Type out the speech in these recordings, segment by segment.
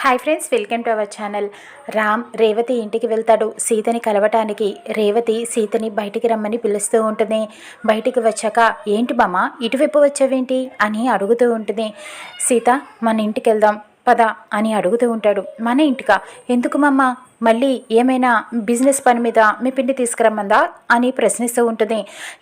Hi friends, welcome to our channel. Ram Revathi ఇంటికి వెళ్తాడు సీతని కలవటానికి. రేవతి సీతని బయటికి రమ్మని పిలుస్తూ ఉంటుంది. బయటికి వచ్చాక ఏంటి మామ ఇటువైపు వచ్చావేంటి అని అడుగుతూ ఉంటుంది. సీత మన ఇంటికి వెళ్దాం పద అని అడుగుతూ ఉంటాడు. మన ఇంటికా? ఎందుకు మమ్మ? మళ్ళీ ఏమైనా బిజినెస్ పని మీద మీ పిండి తీసుకురమ్మందా అని ప్రశ్నిస్తూ ఉంటుంది.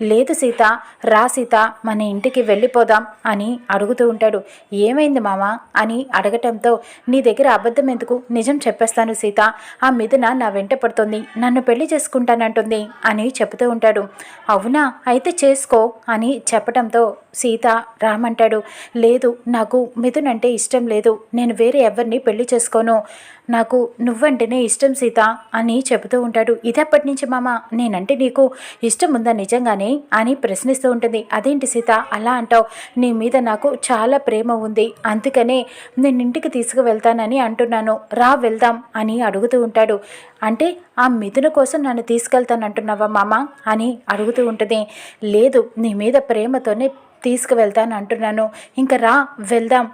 లేదు సీత, రా సీత మన ఇంటికి వెళ్ళిపోదాం అని అడుగుతూ ఉంటాడు. ఏమైంది మామ అని అడగటంతో నీ దగ్గర అబద్ధం ఎందుకు, నిజం చెప్పేస్తాను సీత, ఆ మిథున నా వెంట పడుతుంది, నన్ను పెళ్లి చేసుకుంటానంటుంది అని చెబుతూ ఉంటాడు. అవునా, అయితే చేసుకో అని చెప్పడంతో సీత రామంటాడు. లేదు, నాకు మిథున్ అంటే ఇష్టం లేదు, నేను వేరే ఎవరిని పెళ్లి చేసుకోను, నాకు నువ్వంటేనే ఇష్టం సీత అని చెబుతూ ఉంటాడు. ఇదెప్పటి నుంచి మామ, నేనంటే నీకు ఇష్టం ఉందా నిజంగానే అని ప్రశ్నిస్తూ ఉంటుంది. అదేంటి సీత అలా అంటావు? నీ మీద నాకు చాలా ప్రేమ ఉంది, అందుకనే నేను ఇంటికి తీసుకువెళ్తానని అంటున్నాను, రా వెళ్దాం అని అడుగుతూ ఉంటాడు. అంటే ఆ మిథున కోసం నన్ను తీసుకెళ్తానంటున్నావా మామ అని అడుగుతూ ఉంటుంది. లేదు, నీ మీద ప్రేమతోనే తీసుకువెళ్తాను అంటున్నాను, ఇంకా రా వెళ్దాం,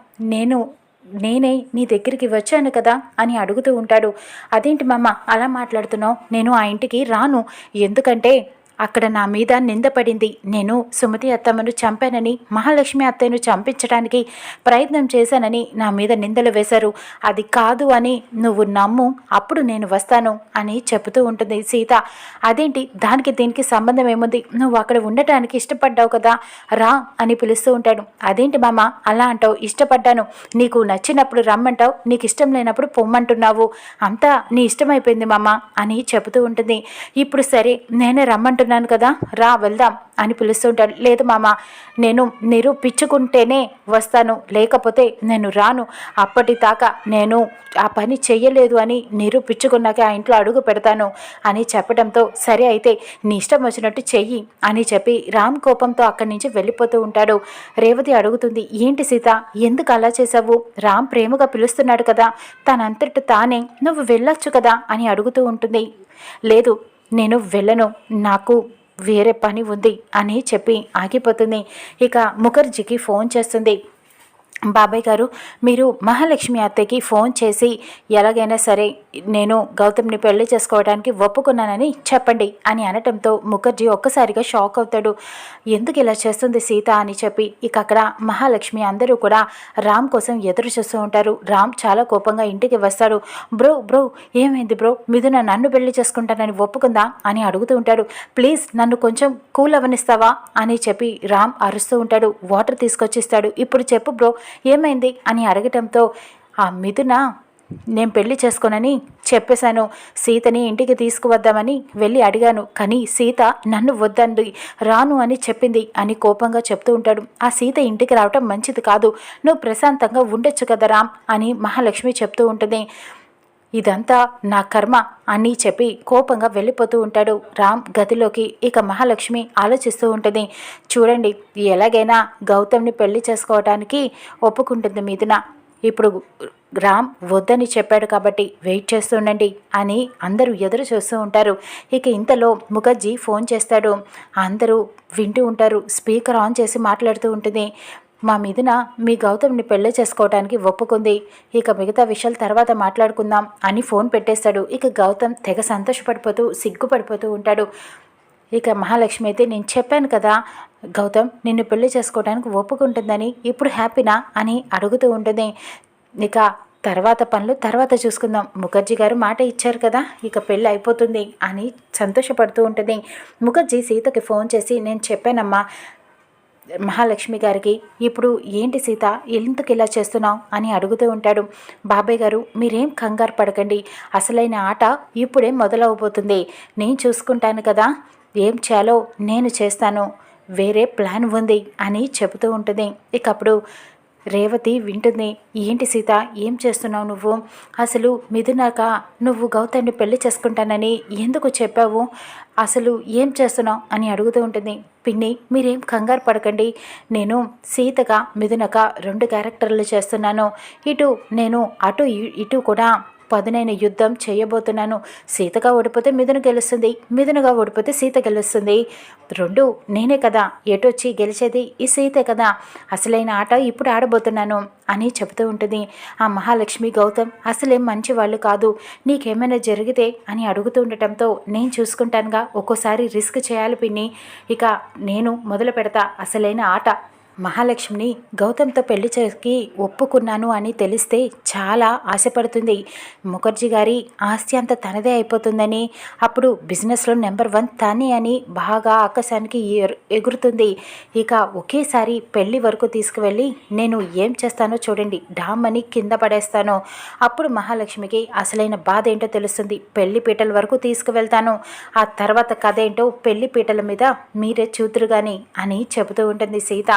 నేనే నీ దగ్గరికి వచ్చాను కదా అని అడుగుతూ ఉంటాడు. అదేంటి మామ అలా మాట్లాడుతున్నావు? నేను ఆ ఇంటికి రాను, ఎందుకంటే అక్కడ నా మీద నింద పడింది. నేను సుమతి అత్తమ్మను చంపానని, మహాలక్ష్మి అత్తయ్యను చంపించడానికి ప్రయత్నం చేశానని నా మీద నిందలు వేశారు. అది కాదు అని నువ్వు నమ్ము, అప్పుడు నేను వస్తాను అని చెబుతూ ఉంటుంది సీత. అదేంటి, దానికి దీనికి సంబంధం ఏముంది? నువ్వు అక్కడ ఉండటానికి ఇష్టపడ్డావు కదా, రా అని పిలుస్తూ ఉంటాడు. అదేంటి మామ అలా అంటావు? ఇష్టపడ్డాను, నీకు నచ్చినప్పుడు రమ్మంటావు, నీకు ఇష్టం లేనప్పుడు పొమ్మంటున్నావు, అంతా నీ ఇష్టమైపోయింది మామ అని చెబుతూ ఉంటుంది. ఇప్పుడు సరే, నేనే రమ్మంటున్నాను కదా, రా వెళ్దాం అని పిలుస్తుంటాడు. లేదు మామ, నేను నిరూపించుకుంటేనే వస్తాను, లేకపోతే నేను రాను, అప్పటిదాకా నేను ఆ పని చెయ్యలేదు అని నిరూపించుకున్నాక ఆ ఇంట్లో అడుగు పెడతాను అని చెప్పడంతో సరే అయితే నీ ఇష్టం వచ్చినట్టు చెయ్యి అని చెప్పి రామ్ కోపంతో అక్కడి నుంచి వెళ్ళిపోతూ ఉంటాడు. రేవతి అడుగుతుంది, ఏంటి సీత ఎందుకు అలా చేసావు? రామ్ ప్రేమగా పిలుస్తున్నాడు కదా, తనంతటి తానే నువ్వు వెళ్ళొచ్చు కదా అని అడుగుతూ ఉంటుంది. లేదు, నేను వెళ్ళను, నాకు వేరే పని ఉంది అని చెప్పి ఆగిపోతుంది. ఇక ముఖర్జీకి ఫోన్ చేస్తుంది. బాబాయ్ గారు, మీరు మహాలక్ష్మి అత్తయ్యకి ఫోన్ చేసి ఎలాగైనా సరే నేను గౌతమ్ని పెళ్లి చేసుకోవడానికి ఒప్పుకున్నానని చెప్పండి అని అనటంతో ముఖర్జీ ఒక్కసారిగా షాక్ అవుతాడు. ఎందుకు ఇలా చేస్తుంది సీత అని చెప్పి ఇక అక్కడ మహాలక్ష్మి అందరూ కూడా రామ్ కోసం ఎదురు చూస్తూ ఉంటారు. రామ్ చాలా కోపంగా ఇంటికి వస్తాడు. బ్రో ఏమైంది బ్రో, మిథున నన్ను పెళ్లి చేసుకుంటానని ఒప్పుకుందా అని అడుగుతూ ఉంటాడు. ప్లీజ్ నన్ను కొంచెం కూల్ అవనిస్తావా అని చెప్పి రామ్ అరుస్తూ ఉంటాడు. వాటర్ తీసుకొచ్చిస్తాడు. ఇప్పుడు చెప్పు బ్రో ఏమైంది అని అడగటంతో ఆ మిథున నేను పెళ్లి చేసుకోనని చెప్పేశాను, సీతని ఇంటికి తీసుకువద్దామని వెళ్ళి అడిగాను, కానీ సీత నన్ను వద్దండి, రాను అని చెప్పింది అని కోపంగా చెప్తూ ఉంటాడు. ఆ సీత ఇంటికి రావటం మంచిది కాదు, నువ్వు ప్రశాంతంగా ఉండొచ్చు కదా రామ్ అని మహాలక్ష్మి చెప్తూ ఉంటుంది. ఇదంతా నా కర్మ అని చెప్పి కోపంగా వెళ్ళిపోతూ ఉంటాడు రామ్ గదిలోకి. ఇక మహాలక్ష్మి ఆలోచిస్తూ ఉంటుంది. చూడండి, ఎలాగైనా గౌతమ్ని పెళ్లి చేసుకోవడానికి ఒప్పుకుంటుంది మిథున, ఇప్పుడు రామ్ వద్దని చెప్పాడు కాబట్టి వెయిట్ చేస్తుండండి అని అందరూ ఎదురు చూస్తూ ఉంటారు. ఇక ఇంతలో ముఖర్జీ ఫోన్ చేస్తాడు. అందరూ వింటూ ఉంటారు. స్పీకర్ ఆన్ చేసి మాట్లాడుతూ ఉంటుంది. మా మిథున మీ గౌతమ్ని పెళ్లి చేసుకోవడానికి ఒప్పుకుంది, ఇక మిగతా విషయాలు తర్వాత మాట్లాడుకుందాం అని ఫోన్ పెట్టేస్తాడు. ఇక గౌతమ్ తెగ సంతోషపడిపోతూ సిగ్గుపడిపోతూ ఉంటాడు. ఇక మహాలక్ష్మి అయితే నేను చెప్పాను కదా గౌతమ్ నిన్ను పెళ్లి చేసుకోవడానికి ఒప్పుకుంటుందని, ఇప్పుడు హ్యాపీనా అని అడుగుతూ ఉంటుంది. ఇక తర్వాత పనులు తర్వాత చూసుకుందాం, ముఖర్జీ గారు మాట ఇచ్చారు కదా, ఇక పెళ్ళి అయిపోతుంది అని సంతోషపడుతూ ఉంటుంది. ముఖర్జీ సీతకి ఫోన్ చేసి నేను చెప్పానమ్మా మహాలక్ష్మి గారికి, ఇప్పుడు ఏంటి సీత ఎందుకు ఇలా చేస్తున్నావు అని అడుగుతూ ఉంటాడు. బాబాయ్ గారు మీరేం కంగారు పడకండి, అసలైన ఆట ఇప్పుడే మొదలవబోతుంది, నేను చూసుకుంటాను కదా, ఏం చేయాలో నేను చేస్తాను, వేరే ప్లాన్ ఉంది అని చెబుతూ ఉంటుంది. ఇక అప్పుడు రేవతి వింటుంది. ఏంటి సీత ఏం చేస్తున్నావు నువ్వు? అసలు మిథునాక నువ్వు గౌతమ్ని పెళ్లి చేసుకుంటానని ఎందుకు చెప్పావు? అసలు ఏం చేస్తున్నావు అని అడుగుతూ ఉంటుంది. పిన్ని మీరేం కంగారు పడకండి, నేను సీతగా మిథునక 2 క్యారెక్టర్లు చేస్తున్నాను, ఇటు నేను అటు ఇటు కూడా పదునైన యుద్ధం చేయబోతున్నాను. సీతగా ఓడిపోతే మిథున గెలుస్తుంది, మిథునగా ఓడిపోతే సీత గెలుస్తుంది. రెండు నేనే కదా, ఎటొచ్చి గెలిచేది ఈ సీతే కదా, అసలైన ఆట ఇప్పుడు ఆడబోతున్నాను అని చెబుతూ ఉంటుంది. ఆ మహాలక్ష్మి గౌతమ్ అసలేం మంచి వాళ్ళు కాదు, నీకేమైనా జరిగితే అని అడుగుతూ ఉండటంతో నేను చూసుకుంటానుగా, ఒక్కోసారి రిస్క్ చేయాలి పిన్ని, ఇక నేను మొదలు పెడతా అసలైన ఆట. మహాలక్ష్మిని గౌతమ్తో పెళ్లి చేసి ఒప్పుకున్నాను అని తెలిస్తే చాలా ఆశపడుతుంది. ముఖర్జీ గారి ఆస్తి అంతా తనదే అయిపోతుందని, అప్పుడు బిజినెస్లో నెంబర్ 1 తానే అని బాగా ఆకాశానికి ఎగురుతుంది. ఇక ఒకేసారి పెళ్లి వరకు తీసుకువెళ్ళి నేను ఏం చేస్తానో చూడండి, డామ్ అని కింద పడేస్తాను. అప్పుడు మహాలక్ష్మికి అసలైన బాధ ఏంటో తెలుస్తుంది. పెళ్లి పీటల వరకు తీసుకువెళ్తాను, ఆ తర్వాత కథ ఏంటో పెళ్లి పీటల మీద మీరే చూతురు గాని అని చెబుతూ ఉంటుంది సీత.